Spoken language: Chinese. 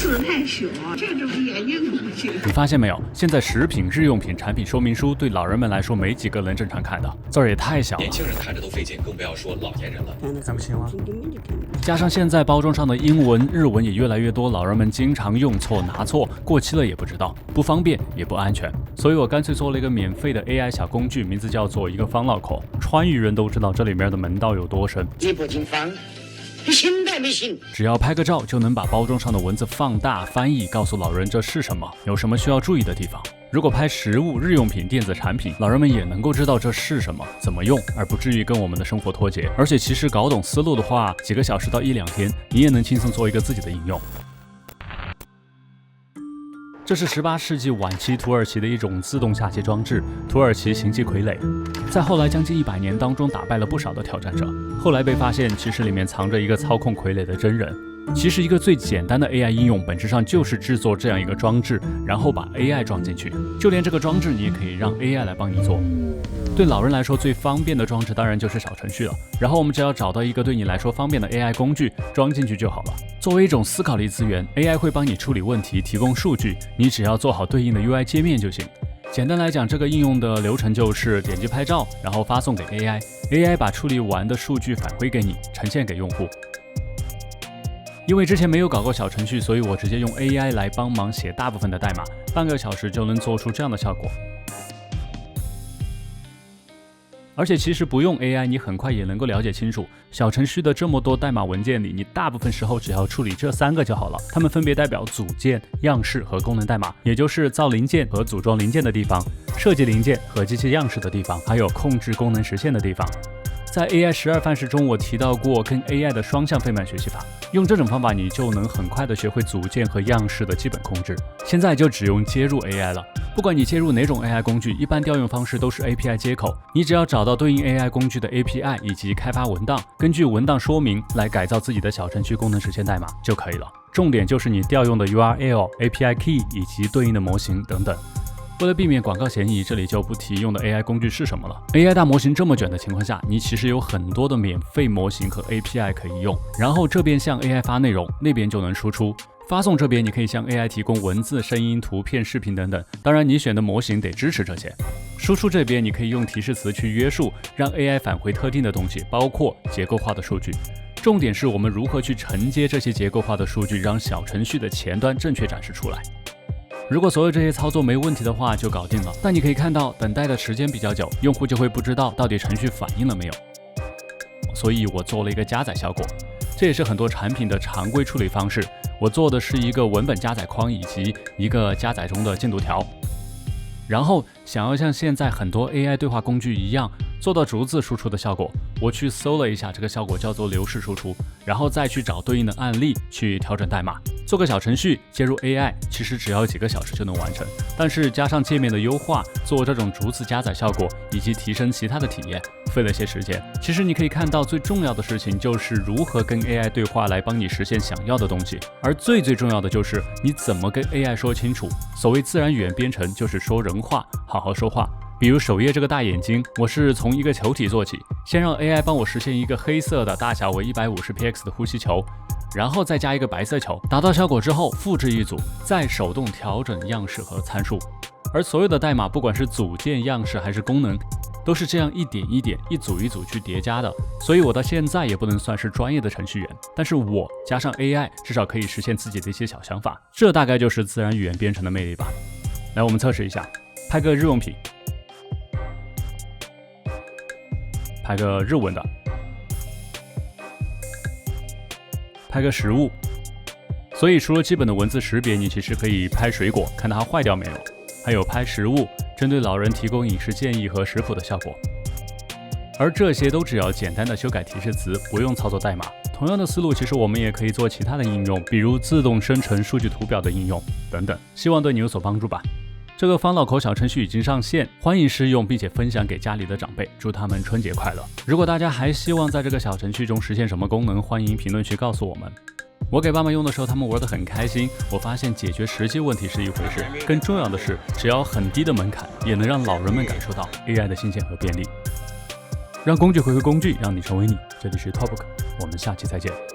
字太小，这种眼睛不行。你发现没有？现在食品、日用品产品说明书对老人们来说没几个能正常看的，字儿也太小了，年轻人看着都费劲，更不要说老年人了。看不清吗？加上现在包装上的英文、日文也越来越多，老人们经常用错、拿错，过期了也不知道，不方便也不安全。所以我干脆做了一个免费的 AI 小工具，名字叫做一个方脑壳。川渝人都知道这里面的门道有多深。你不进房，你信都没信。只要拍个照，就能把包装上的文字放大、翻译，告诉老人这是什么，有什么需要注意的地方。如果拍食物、日用品、电子产品，老人们也能够知道这是什么、怎么用，而不至于跟我们的生活脱节。而且其实搞懂思路的话，几个小时到1-2天，你也能轻松做一个自己的应用。这是18世纪晚期土耳其的一种自动下棋装置，土耳其形迹傀儡，在后来将近100年当中打败了不少的挑战者。后来被发现，其实里面藏着一个操控傀儡的真人。其实一个最简单的 AI 应用，本质上就是制作这样一个装置，然后把 AI 装进去。就连这个装置，你也可以让 AI 来帮你做。对老人来说，最方便的装置当然就是小程序了。然后我们只要找到一个对你来说方便的 AI 工具，装进去就好了。作为一种思考力资源 ，AI 会帮你处理问题，提供数据，你只要做好对应的 UI 界面就行。简单来讲，这个应用的流程就是点击拍照，然后发送给 AI，AI 把处理完的数据返回给你，呈现给用户。因为之前没有搞过小程序，所以我直接用 AI 来帮忙写大部分的代码，半个小时就能做出这样的效果。而且其实不用 AI， 你很快也能够了解清楚，小程序的这么多代码文件里，你大部分时候只要处理这3个就好了。它们分别代表组件、样式和功能代码，也就是造零件和组装零件的地方，设计零件和机器样式的地方，还有控制功能实现的地方。在 AI 12范式中，我提到过跟 AI 的双向费曼学习法，用这种方法你就能很快的学会组件和样式的基本控制。现在就只用接入 AI 了，不管你接入哪种 AI 工具，一般调用方式都是 API 接口，你只要找到对应 AI 工具的 API 以及开发文档，根据文档说明来改造自己的小程序功能实现代码就可以了。重点就是你调用的 URL、API key 以及对应的模型等等。为了避免广告嫌疑，这里就不提用的 AI 工具是什么了。AI 大模型这么卷的情况下，你其实有很多的免费模型和 API 可以用，然后这边向 AI 发内容，那边就能输出。发送这边你可以向 AI 提供文字、声音、图片、视频等等，当然你选的模型得支持这些。输出这边你可以用提示词去约束，让 AI 返回特定的东西，包括结构化的数据。重点是我们如何去承接这些结构化的数据，让小程序的前端正确展示出来。如果所有这些操作没问题的话，就搞定了。但你可以看到，等待的时间比较久，用户就会不知道到底程序反应了没有。所以我做了一个加载效果，这也是很多产品的常规处理方式。我做的是一个文本加载框以及一个加载中的进度条。然后想要像现在很多 AI 对话工具一样做到逐字输出的效果，我去搜了一下，这个效果叫做流式输出，然后再去找对应的案例去调整代码，做个小程序接入 AI， 其实只要几个小时就能完成。但是加上界面的优化，做这种逐字加载效果以及提升其他的体验，费了些时间。其实你可以看到，最重要的事情就是如何跟 AI 对话来帮你实现想要的东西，而最重要的就是你怎么跟 AI 说清楚。所谓自然语言编程，就是说人话，好好说话。比如首页这个大眼睛，我是从一个球体做起，先让 AI 帮我实现一个黑色的大小为150px 的呼吸球，然后再加一个白色球，达到效果之后复制一组，再手动调整样式和参数。而所有的代码，不管是组件、样式还是功能，都是这样一点一点、一组一组去叠加的。所以我到现在也不能算是专业的程序员，但是我加上 AI， 至少可以实现自己的一些小想法。这大概就是自然语言编程的魅力吧。来，我们测试一下，拍个日用品，拍个日文的，拍个食物。所以除了基本的文字识别，你其实可以拍水果，看它坏掉没有，还有拍食物，针对老人提供饮食建议和食谱的效果。而这些都只要简单的修改提示词，不用操作代码。同样的思路，其实我们也可以做其他的应用，比如自动生成数据图表的应用等等，希望对你有所帮助吧。这个方脑壳小程序已经上线，欢迎试用并且分享给家里的长辈，祝他们春节快乐。如果大家还希望在这个小程序中实现什么功能，欢迎评论区告诉我们。我给爸妈用的时候，他们玩得很开心。我发现解决实际问题是一回事，更重要的是，只要很低的门槛，也能让老人们感受到 AI 的新鲜和便利。让工具回归工具，让你成为你。这里是 Talkbook，我们下期再见。